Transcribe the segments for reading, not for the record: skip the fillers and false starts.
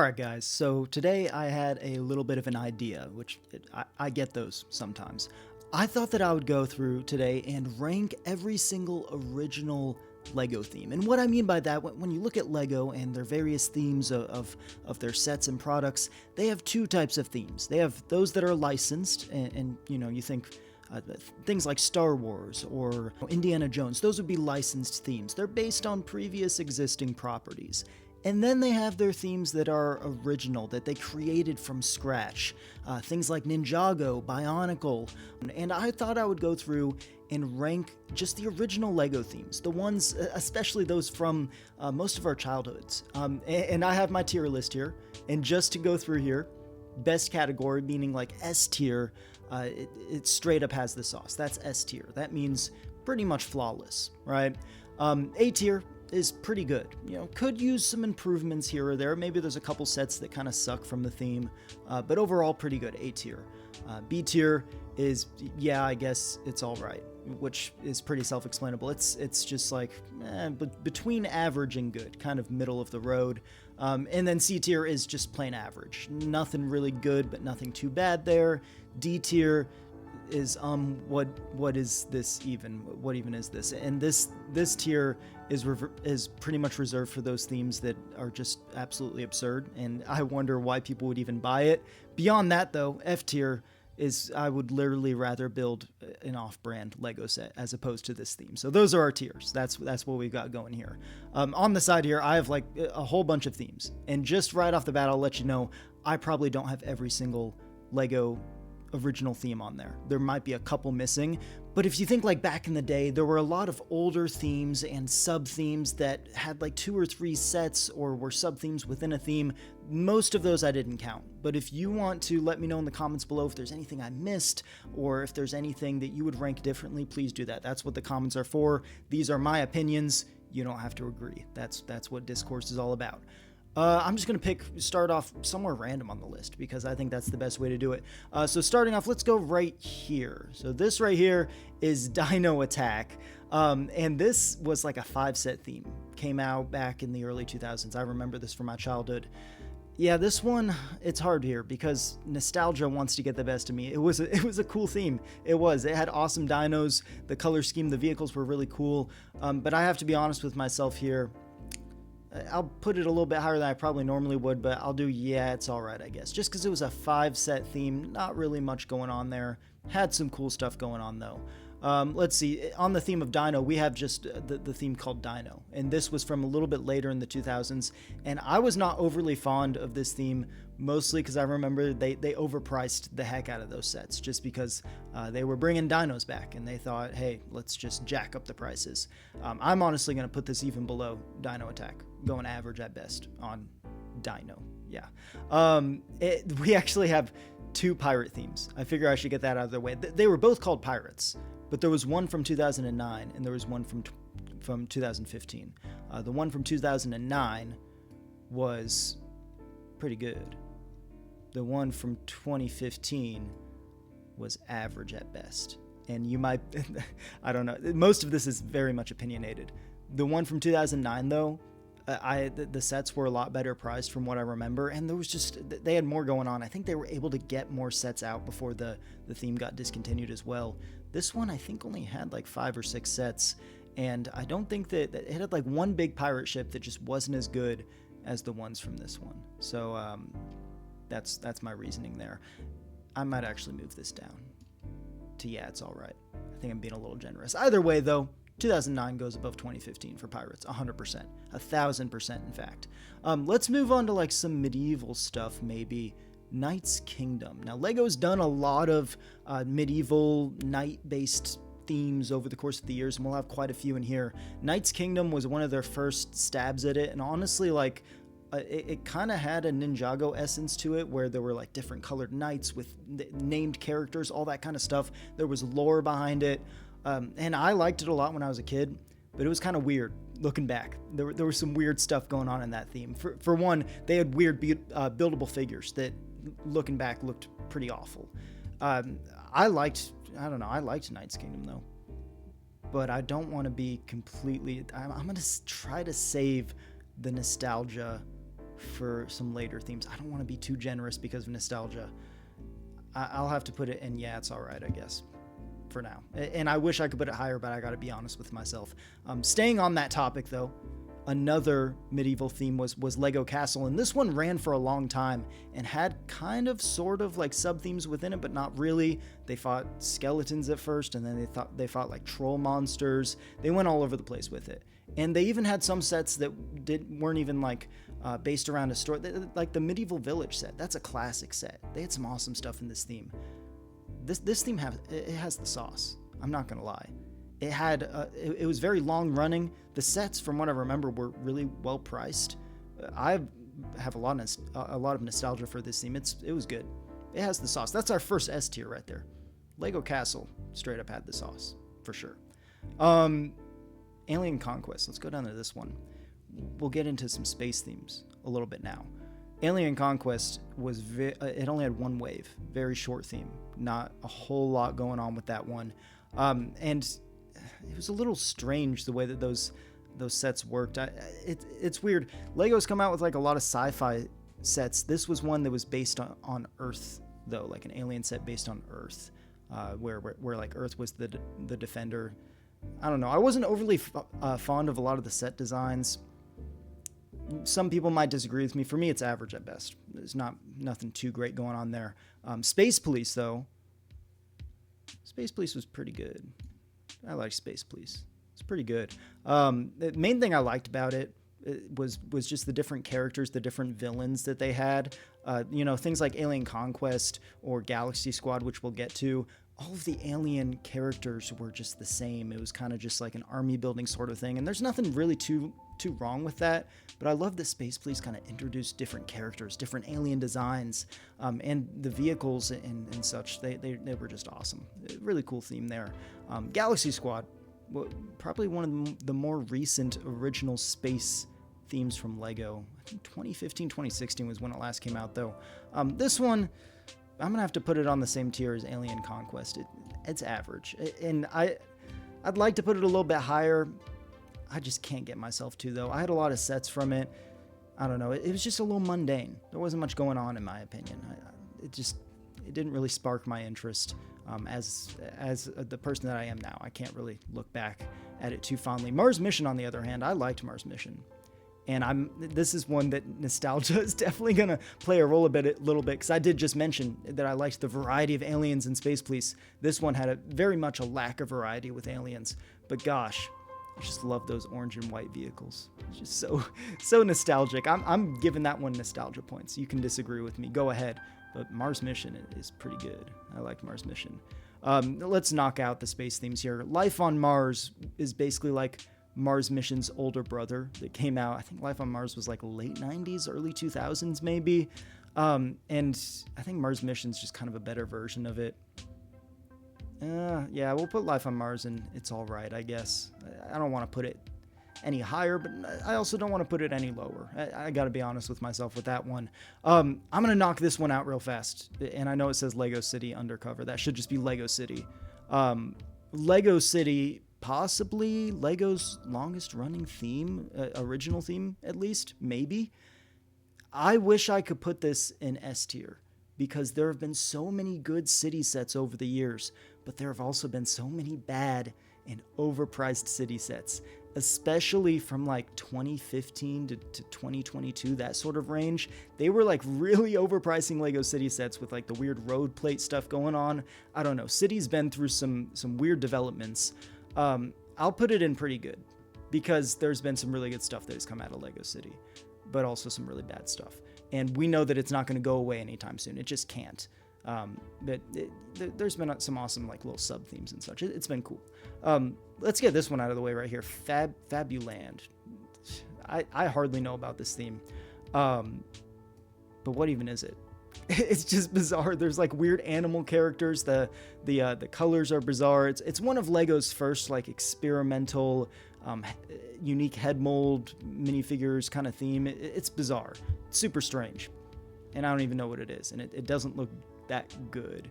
Alright guys, so today I had a little bit of an idea, I get those sometimes. I thought that I would go through today and rank every single original LEGO theme. And what I mean by that, when you look at LEGO and their various themes of their sets and products, they have two types of themes. They have those that are licensed, and you think things like Star Wars or Indiana Jones, those would be licensed themes. They're based on previous existing properties. And then they have their themes that are original, that they created from scratch. Things like Ninjago, Bionicle. And I thought I would go through and rank just the original LEGO themes, the ones, especially those from most of our childhoods. And I have my tier list here. And just to go through here, best category, meaning like S tier, it straight up has the sauce. That's S tier. That means pretty much flawless, right? A tier is pretty good. Could use some improvements here or there. Maybe there's a couple sets that kind of suck from the theme, but overall pretty good. A tier. B tier is, yeah, I guess it's all right, which is pretty self-explainable. It's just like between average and good, kind of middle of the road. And then C tier is just plain average. Nothing really good, but nothing too bad there. D tier is what is this even? What even is this? And this tier is pretty much reserved for those themes that are just absolutely absurd, and I wonder why people would even buy it. Beyond that, though, F tier is, I would literally rather build an off-brand Lego set as opposed to this theme. So those are our tiers. That's what we've got going here. On the side here, I have like a whole bunch of themes, and just right off the bat, I'll let you know I probably don't have every single Lego original theme on there. There might be a couple missing, but if you think like back in the day, there were a lot of older themes and sub-themes that had like 2 or 3 sets or were sub-themes within a theme. Most of those I didn't count, but if you want to let me know in the comments below if there's anything I missed or if there's anything that you would rank differently, please do that. That's what the comments are for. These are my opinions. You don't have to agree. That's what discourse is all about. I'm just going to start off somewhere random on the list because I think that's the best way to do it. So starting off, let's go right here. So this right here is Dino Attack. And this was like a 5-set theme. Came out back in the early 2000s. I remember this from my childhood. Yeah, this one, it's hard here because nostalgia wants to get the best of me. It was a cool theme. It had awesome dinos. The color scheme, the vehicles were really cool. But I have to be honest with myself here. I'll put it a little bit higher than I probably normally would, but I'll do, yeah, it's all right, I guess. Just because it was a 5-set theme, not really much going on there. Had some cool stuff going on, though. Let's see. On the theme of Dino, we have just the theme called Dino. And this was from a little bit later in the 2000s. And I was not overly fond of this theme, mostly because I remember they overpriced the heck out of those sets just because they were bringing dinos back. And they thought, hey, let's just jack up the prices. I'm honestly going to put this even below Dino Attack, going average at best on Dino. Yeah. We actually have 2 pirate themes. I figure I should get that out of the way. They were both called Pirates, but there was one from 2009 and there was one from 2015. The one from 2009 was pretty good. The one from 2015 was average at best. And you might, I don't know, most of this is very much opinionated. The one from 2009 though, the sets were a lot better priced from what I remember, and they had more going on. I think they were able to get more sets out before the theme got discontinued as well. This one I think only had like 5 or 6 sets, and I don't think that it had like one big pirate ship that just wasn't as good as the ones from this one. So that's my reasoning there. I might actually move this down to, yeah, it's all right. I think I'm being a little generous. Either way though, 2009 goes above 2015 for Pirates, 100%, 1,000% in fact. Let's move on to like some medieval stuff, maybe. Knight's Kingdom. Now, LEGO's done a lot of medieval knight-based themes over the course of the years, and we'll have quite a few in here. Knight's Kingdom was one of their first stabs at it, and honestly, like, it kind of had a Ninjago essence to it, where there were like different colored knights with named characters, all that kind of stuff. There was lore behind it. And I liked it a lot when I was a kid, but it was kind of weird looking back. There was some weird stuff going on in that theme. For one, they had weird buildable figures that, looking back, looked pretty awful. I liked Knight's Kingdom though, but I don't want to be completely. I'm going to try to save the nostalgia for some later themes. I don't want to be too generous because of nostalgia. I'll have to put it in, yeah, it's all right, I guess, for now. And I wish I could put it higher, but I got to be honest with myself. Staying on that topic, though, another medieval theme was Lego Castle, and this one ran for a long time and had kind of sort of like sub themes within it, but not really. They fought skeletons at first, and then they fought like troll monsters. They went all over the place with it, and they even had some sets that weren't even like based around a story, like the Medieval Village set. That's a classic set. They had some awesome stuff in this theme. This theme has the sauce. I'm not gonna lie. It had it was very long running. The sets, from what I remember, were really well priced. I have a lot of nostalgia for this theme. It was good. It has the sauce. That's our first S tier right there. Lego Castle straight up had the sauce for sure. Alien Conquest. Let's go down to this one. We'll get into some space themes a little bit now. Alien Conquest was it only had one wave, very short theme, not a whole lot going on with that one, and it was a little strange the way that those sets worked. It's weird. Lego's come out with like a lot of sci-fi sets. This was one that was based on Earth, though, like an alien set based on Earth, where like Earth was the defender. I don't know. I wasn't overly fond of a lot of the set designs. Some people might disagree with me. For me, it's average at best. There's nothing too great going on there. Space Police, though. Space Police was pretty good. I like Space Police. It's pretty good. The main thing I liked about it was just the different characters, the different villains that they had. Things like Alien Conquest or Galaxy Squad, which we'll get to. All of the alien characters were just the same. It was kind of just like an army building sort of thing. And there's nothing really too wrong with that. But I love that Space Police kind of introduced different characters, different alien designs, and the vehicles and such. They were just awesome. Really cool theme there. Galaxy Squad, probably one of the more recent original space themes from Lego. I think 2015, 2016 was when it last came out, though. This one, I'm gonna have to put it on the same tier as Alien Conquest. It's average, and I'd like to put it a little bit higher. I just can't get myself to, though. I had a lot of sets from it. I don't know. It was just a little mundane. There wasn't much going on, in my opinion. It didn't really spark my interest as the person that I am now. I can't really look back at it too fondly. Mars Mission, on the other hand, I liked Mars Mission. And this is one that nostalgia is definitely going to play a role a little bit, because I did just mention that I liked the variety of aliens in Space Police. This one had very much a lack of variety with aliens, but gosh, I just love those orange and white vehicles. It's just so nostalgic. I'm giving that one nostalgia points. You can disagree with me, go ahead, but Mars Mission is pretty good. I liked Mars Mission. Let's knock out the space themes here. Life on Mars is basically like Mars Mission's older brother that came out. I think Life on Mars was like late 90s, early 2000s maybe. And I think Mars Mission's just kind of a better version of it. Yeah, we'll put Life on Mars and it's all right, I guess. I don't want to put it any higher, but I also don't want to put it any lower. I got to be honest with myself with that one. I'm going to knock this one out real fast. And I know it says Lego City Undercover. That should just be Lego City. Lego City, possibly Lego's longest running theme, original theme at least, maybe. I wish I could put this in S tier, because there have been so many good city sets over the years, but there have also been so many bad and overpriced city sets, especially from like 2015 to 2022, that sort of range. They were like really overpricing Lego City sets with like the weird road plate stuff going on. I don't know. City's been through some weird developments. I'll put it in pretty good, because there's been some really good stuff that has come out of Lego City, but also some really bad stuff. And we know that it's not going to go away anytime soon. It just can't. But there's been some awesome like little sub themes and such. It's been cool. Let's get this one out of the way right here. Fabuland. I hardly know about this theme. But what even is it? It's just bizarre. There's like weird animal characters. The colors are bizarre. It's one of Lego's first like experimental, unique head mold minifigures kind of theme. It's bizarre. It's super strange. And I don't even know what it is. And it doesn't look that good.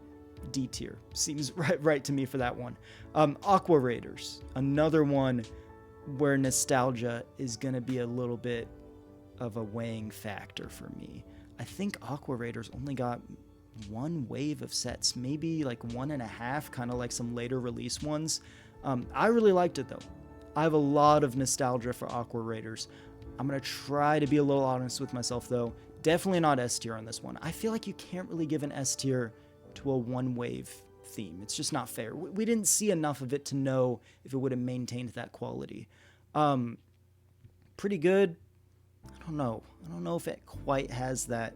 D tier. Seems right to me for that one. Aqua Raiders. Another one where nostalgia is going to be a little bit of a weighing factor for me. I think Aqua Raiders only got one wave of sets, maybe like 1.5, kind of like some later release ones. I really liked it though. I have a lot of nostalgia for Aqua Raiders. I'm going to try to be a little honest with myself though. Definitely not S tier on this one. I feel like you can't really give an S tier to a one wave theme. It's just not fair. We didn't see enough of it to know if it would have maintained that quality. Pretty good. I don't know if it quite has that.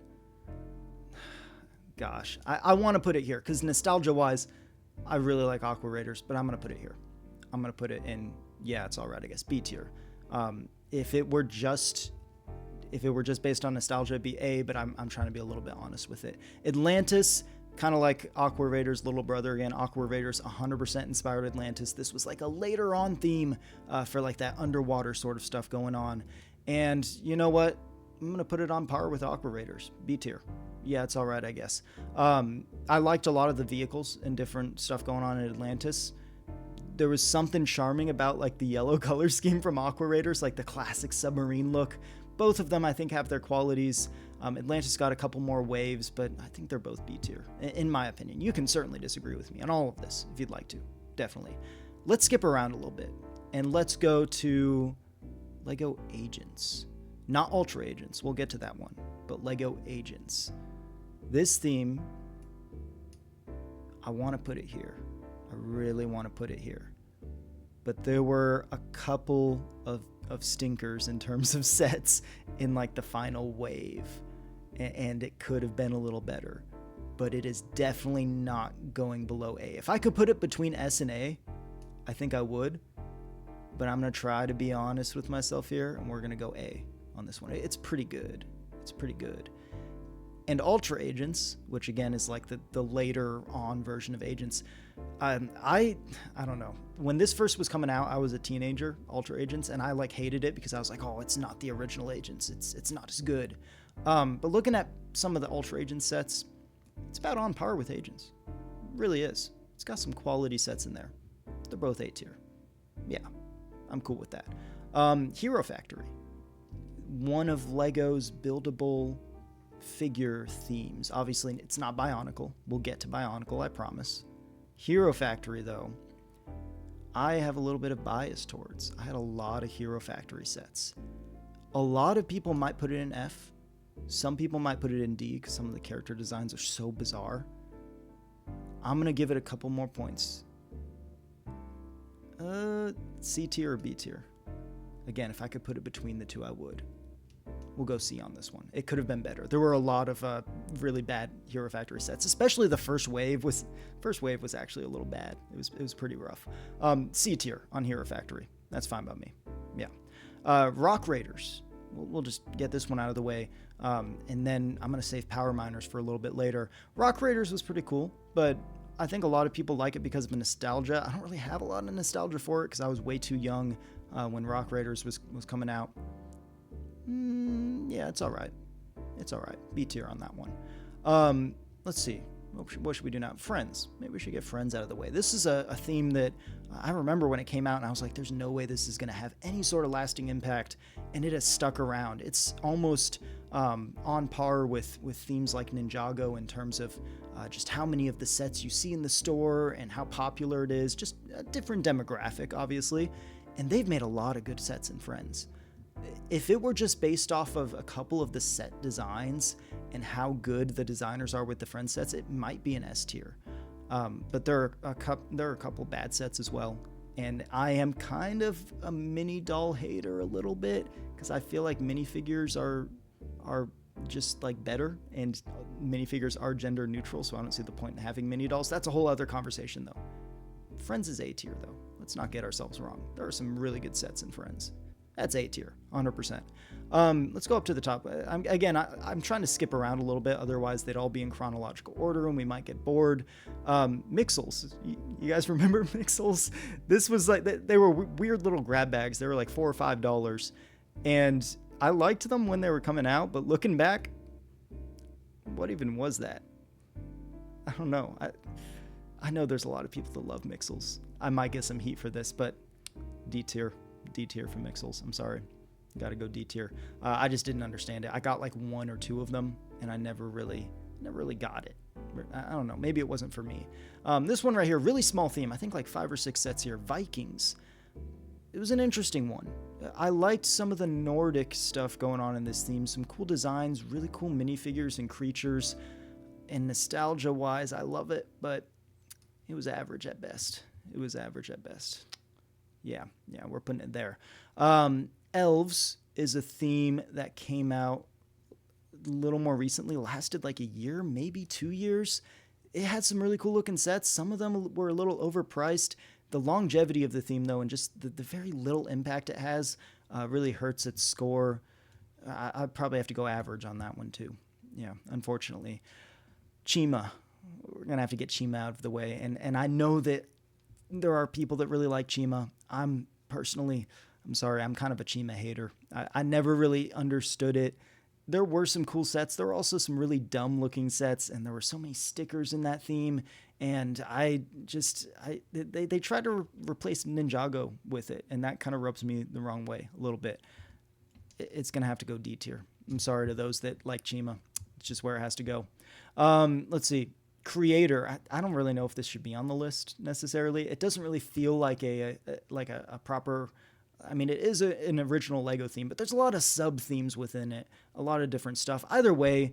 Gosh, I want to put it here because nostalgia wise, I really like Aqua Raiders, but I'm going to put it here. I'm going to put it in, yeah, it's all right, I guess, B tier. If it were just based on nostalgia, it'd be A, but I'm trying to be a little bit honest with it. Atlantis, kind of like Aqua Raiders' little brother again. Aqua Raiders 100% inspired Atlantis. This was like a later on theme for like that underwater sort of stuff going on. And you know what? I'm going to put it on par with Aqua Raiders, B tier. Yeah, it's all right, I guess. I liked a lot of the vehicles and different stuff going on in Atlantis. There was something charming about like the yellow color scheme from Aqua Raiders, like the classic submarine look. Both of them, I think, have their qualities. Atlantis got a couple more waves, but I think they're both B tier, in my opinion. You can certainly disagree with me on all of this if you'd like to, definitely. Let's skip around a little bit, and let's go to LEGO Agents. Not Ultra Agents, we'll get to that one, but LEGO Agents. This theme, I want to put it here. I really want to put it here. But there were a couple of stinkers in terms of sets in like the final wave, and it could have been a little better, but it is definitely not going below A. If I could put it between S and A, I think I would, but I'm going to try to be honest with myself here, and we're going to go A on this one. It's pretty good. It's pretty good. And Ultra Agents, which again is like the later on version of Agents, I don't know. When this first was coming out, I was a teenager, Ultra Agents, and I like hated it because I was like, oh, it's not the original Agents. It's not as good. But looking at some of the Ultra Agent sets, it's about on par with Agents. It really is. It's got some quality sets in there. They're both A tier. Yeah, I'm cool with that. Hero Factory, one of LEGO's buildable figure themes. Obviously, it's not Bionicle. We'll get to Bionicle, I promise. Hero Factory, though, I have a little bit of bias towards. I had a lot of Hero Factory sets. A lot of people might put it in F. Some people might put it in D because some of the character designs are so bizarre. I'm going to give it a couple more points. C tier or B tier? Again, if I could put it between the two, I would. We'll go C on this one. It could have been better. There were a lot of really bad Hero Factory sets, especially the first wave was actually a little bad. It was pretty rough. C tier on Hero Factory. That's fine by me. Yeah. Rock Raiders. We'll just get this one out of the way, and then I'm gonna save Power Miners for a little bit later. Rock Raiders was pretty cool, but I think a lot of people like it because of nostalgia. I don't really have a lot of nostalgia for it because I was way too young when Rock Raiders was coming out. Yeah, it's all right. It's all right. B tier on that one. Let's see. What should we do now? Friends. Maybe we should get Friends out of the way. This is a theme that I remember when it came out, and I was like, there's no way this is going to have any sort of lasting impact, and it has stuck around. It's almost on par with themes like Ninjago in terms of just how many of the sets you see in the store and how popular it is. Just a different demographic, obviously, and they've made a lot of good sets in Friends. If it were just based off of a couple of the set designs and how good the designers are with the Friends sets, it might be an S tier. But there are a couple bad sets as well. And I am kind of a mini doll hater a little bit because I feel like minifigures are just like better, and minifigures are gender neutral, so I don't see the point in having mini dolls. That's a whole other conversation though. Friends is A tier though. Let's not get ourselves wrong. There are some really good sets in Friends. That's A tier, 100%. Let's go up to the top. I'm trying to skip around a little bit, otherwise they'd all be in chronological order and we might get bored. Mixels. You guys remember Mixels? This was like, they were weird little grab bags. They were like $4 or $5. And I liked them when they were coming out, but looking back, what even was that? I don't know. I know there's a lot of people that love Mixels. I might get some heat for this, but D tier. D tier for Mixels. I'm sorry. Got to go D tier. I just didn't understand it. I got like one or two of them, and I never really got it. I don't know. Maybe it wasn't for me. This one right here, really small theme. I think like 5 or 6 sets here. Vikings. It was an interesting one. I liked some of the Nordic stuff going on in this theme. Some cool designs, really cool minifigures and creatures. And nostalgia-wise, I love it, but it was average at best. Yeah, we're putting it there. Elves is a theme that came out a little more recently, lasted like a year, maybe 2 years. It had some really cool looking sets. Some of them were a little overpriced. The longevity of the theme, though, and just the very little impact it has really hurts its score. I'd probably have to go average on that one, too. Yeah, unfortunately. Chima. We're going to have to get Chima out of the way. And I know that there are people that really like Chima. I'm sorry, I'm kind of a Chima hater. I never really understood it. There were some cool sets. There were also some really dumb looking sets, and there were so many stickers in that theme. And they tried to replace Ninjago with it, and that kind of rubs me the wrong way a little bit. It's going to have to go D tier. I'm sorry to those that like Chima. It's just where it has to go. Let's see. Creator. I don't really know if this should be on the list necessarily. It doesn't really feel like a proper... I mean, it is an original LEGO theme, but there's a lot of sub-themes within it, a lot of different stuff. Either way,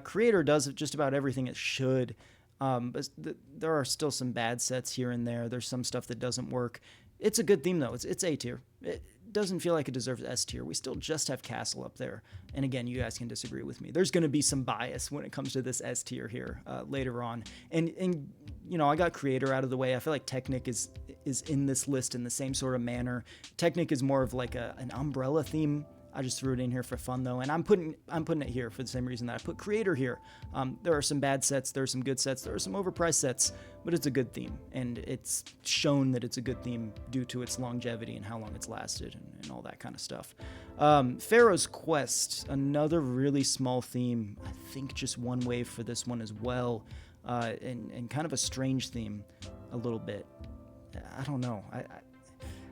Creator does just about everything it should, but there are still some bad sets here and there. There's some stuff that doesn't work. It's a good theme, though. It's A tier. It doesn't feel like it deserves S tier. We still just have Castle up there. And again, you guys can disagree with me. There's going to be some bias when it comes to this S tier here later on. And you know, I got Creator out of the way. I feel like Technic is in this list in the same sort of manner. Technic is more of like an umbrella theme. I just threw it in here for fun, though, and I'm putting it here for the same reason that I put Creator here. There are some bad sets, there are some good sets, there are some overpriced sets, but it's a good theme, and it's shown that it's a good theme due to its longevity and how long it's lasted and all that kind of stuff. Pharaoh's Quest, another really small theme. I think just one wave for this one as well, and kind of a strange theme a little bit. I don't know.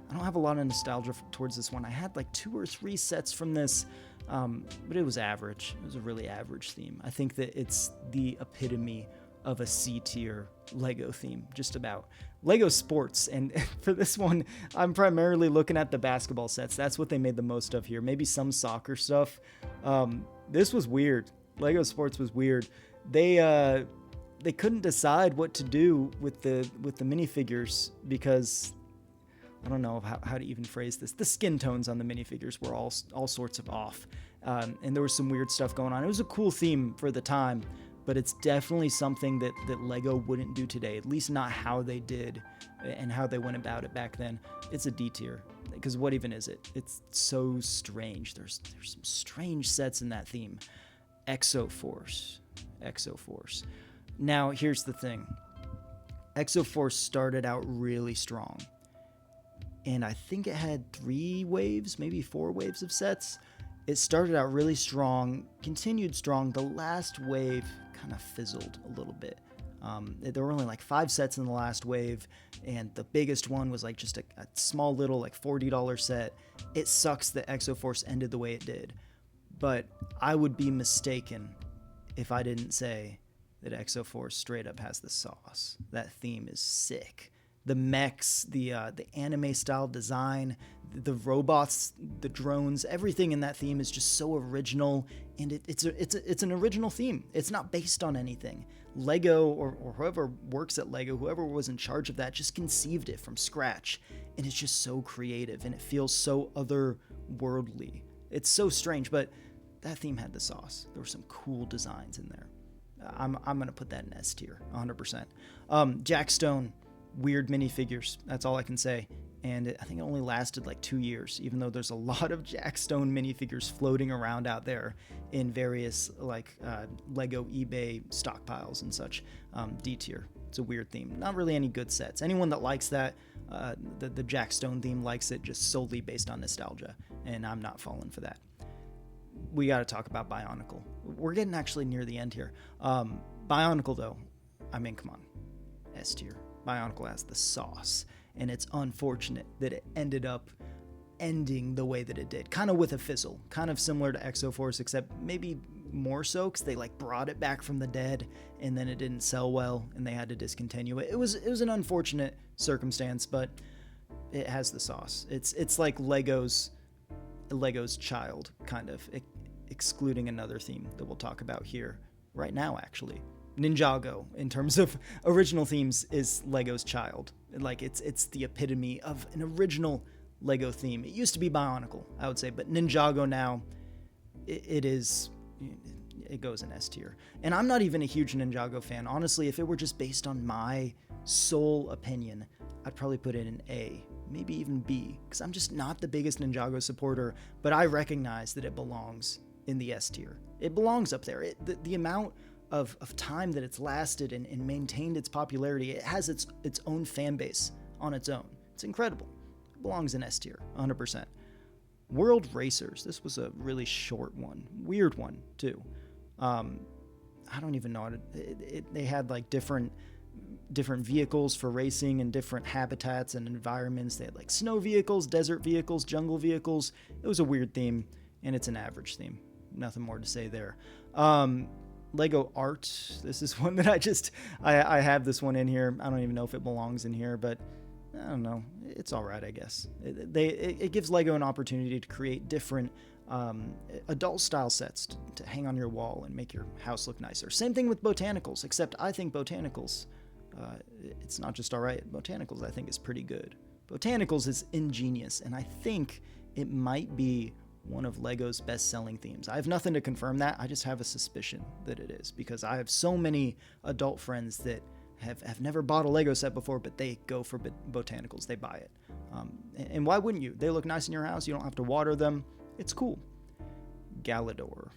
I don't have a lot of nostalgia towards this one. I had like 2 or 3 sets from this, but it was average. It was a really average theme. I think that it's the epitome of a C tier LEGO theme, just about. LEGO Sports, and for this one, I'm primarily looking at the basketball sets. That's what they made the most of here. Maybe some soccer stuff. This was weird. LEGO Sports was weird. They couldn't decide what to do with the minifigures because... I don't know how to even phrase this. The skin tones on the minifigures were all sorts of off. And there was some weird stuff going on. It was a cool theme for the time, but it's definitely something that LEGO wouldn't do today, at least not how they did and how they went about it back then. It's a D tier, because what even is it? It's so strange. There's some strange sets in that theme. Exoforce. Now, here's the thing. Exoforce started out really strong. And I think it had 3 waves, maybe 4 waves of sets. It started out really strong, continued strong. The last wave kind of fizzled a little bit. There were only like 5 sets in the last wave, and the biggest one was like just a small little like $40 set. It sucks that Exoforce ended the way it did, but I would be mistaken if I didn't say that Exoforce straight up has the sauce. That theme is sick. The mechs, the anime style design, the robots, the drones, everything in that theme is just so original, and it's an original theme. It's not based on anything. LEGO or whoever works at LEGO, whoever was in charge of that, just conceived it from scratch, and it's just so creative, and it feels so otherworldly. It's so strange, but that theme had the sauce. There were some cool designs in there. I'm gonna put that in S tier, 100%. Jack Stone. Weird minifigures. That's all I can say. And I think it only lasted like 2 years, even though there's a lot of Jack Stone minifigures floating around out there in various like LEGO eBay stockpiles and such. D tier. It's a weird theme. Not really any good sets. Anyone that likes that, the Jack Stone theme likes it just solely based on nostalgia, and I'm not falling for that. We got to talk about Bionicle. We're getting actually near the end here. Bionicle, though, I mean, come on. S tier. Bionicle has the sauce, and it's unfortunate that it ended up ending the way that it did, kind of with a fizzle, kind of similar to Exoforce, except maybe more so because they like brought it back from the dead and then it didn't sell well and they had to discontinue it. It was an unfortunate circumstance, but it has the sauce. It's like Lego's child, kind of, excluding another theme that we'll talk about here right now, actually. Ninjago, in terms of original themes, is Lego's child. Like, it's the epitome of an original Lego theme. It used to be Bionicle, I would say, but Ninjago now, it goes in S tier. And I'm not even a huge Ninjago fan. Honestly, if it were just based on my sole opinion, I'd probably put it in A, maybe even B, because I'm just not the biggest Ninjago supporter, but I recognize that it belongs in the S tier. It belongs up there. The amount of time that it's lasted and maintained its popularity, it has its own fan base on its own. It's incredible. It belongs in S tier, 100%. World Racers. This was a really short one. Weird one, too. I don't even know. They had like different vehicles for racing and different habitats and environments. They had like snow vehicles, desert vehicles, jungle vehicles. It was a weird theme, and it's an average theme. Nothing more to say there. Lego Art. This is one that I have this one in here. I don't even know if it belongs in here, but I don't know. It's all right, I guess. It gives Lego an opportunity to create different adult style sets to hang on your wall and make your house look nicer. Same thing with Botanicals, except I think Botanicals, it's not just all right. Botanicals, I think, is pretty good. Botanicals is ingenious, and I think it might be one of Lego's best-selling themes. I have nothing to confirm that. I just have a suspicion that it is, because I have so many adult friends that have never bought a Lego set before, but they go for Botanicals. They buy it. And why wouldn't you? They look nice in your house. You don't have to water them. It's cool. Galador.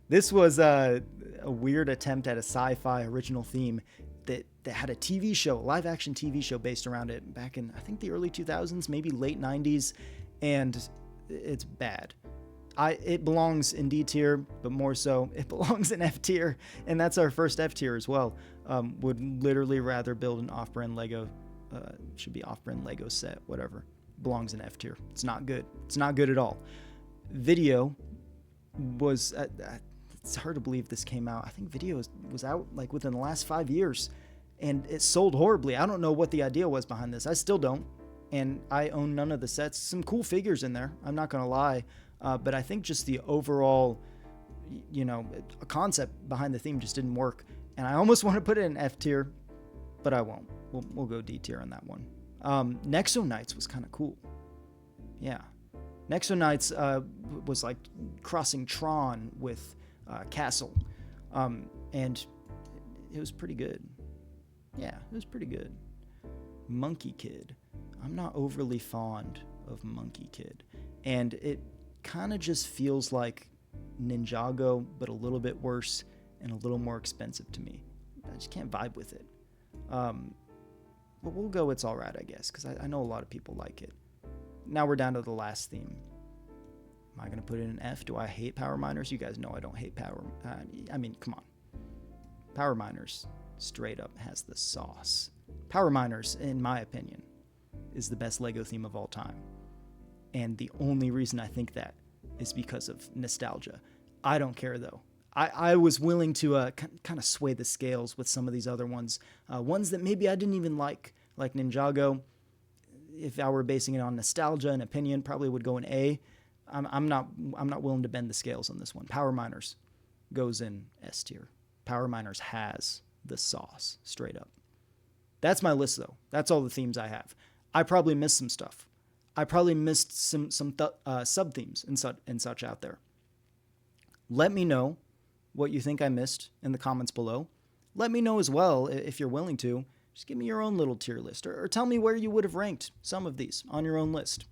This was a weird attempt at a sci-fi original theme that had a TV show, a live-action TV show based around it back in, I think, the early 2000s, maybe late 90s, and it's bad. It belongs in D tier, but more so, it belongs in F tier, and that's our first F tier as well. Would literally rather build an off-brand Lego, should be off-brand Lego set, whatever. Belongs in F tier. It's not good. It's not good at all. Video was, it's hard to believe this came out. I think Video was out like within the last 5 years, and it sold horribly. I don't know what the idea was behind this. I still don't. And I own none of the sets. Some cool figures in there, I'm not going to lie. But I think just the overall, concept behind the theme just didn't work. And I almost want to put it in F tier, but I won't. We'll go D tier on that one. Nexo Knights was kind of cool. Yeah. Nexo Knights was like crossing Tron with Castle. And it was pretty good. Yeah, it was pretty good. Monkey Kid. I'm not overly fond of Monkey Kid, and it kind of just feels like Ninjago, but a little bit worse and a little more expensive to me. I just can't vibe with it. But we'll go it's all right, I guess, because I know a lot of people like it. Now we're down to the last theme. Am I going to put it in F? Do I hate Power Miners? You guys know I don't hate Power. I mean, come on. Power Miners straight up has the sauce. Power Miners, in my opinion, is the best Lego theme of all time. And the only reason I think that is because of nostalgia. I don't care, though. I was willing to kind of sway the scales with some of these other ones. Ones that maybe I didn't even like Ninjago. If I were basing it on nostalgia and opinion, probably would go in A. I'm not willing to bend the scales on this one. Power Miners goes in S tier. Power Miners has the sauce, straight up. That's my list, though. That's all the themes I have. I probably missed some stuff. I probably missed some sub-themes and such out there. Let me know what you think I missed in the comments below. Let me know as well, if you're willing to. Just give me your own little tier list, or tell me where you would have ranked some of these on your own list.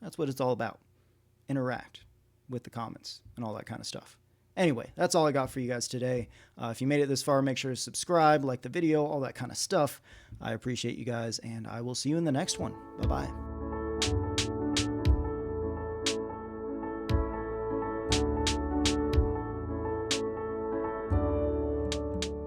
That's what it's all about. Interact with the comments and all that kind of stuff. Anyway, that's all I got for you guys today. If you made it this far, make sure to subscribe, like the video, all that kind of stuff. I appreciate you guys, and I will see you in the next one. Bye-bye.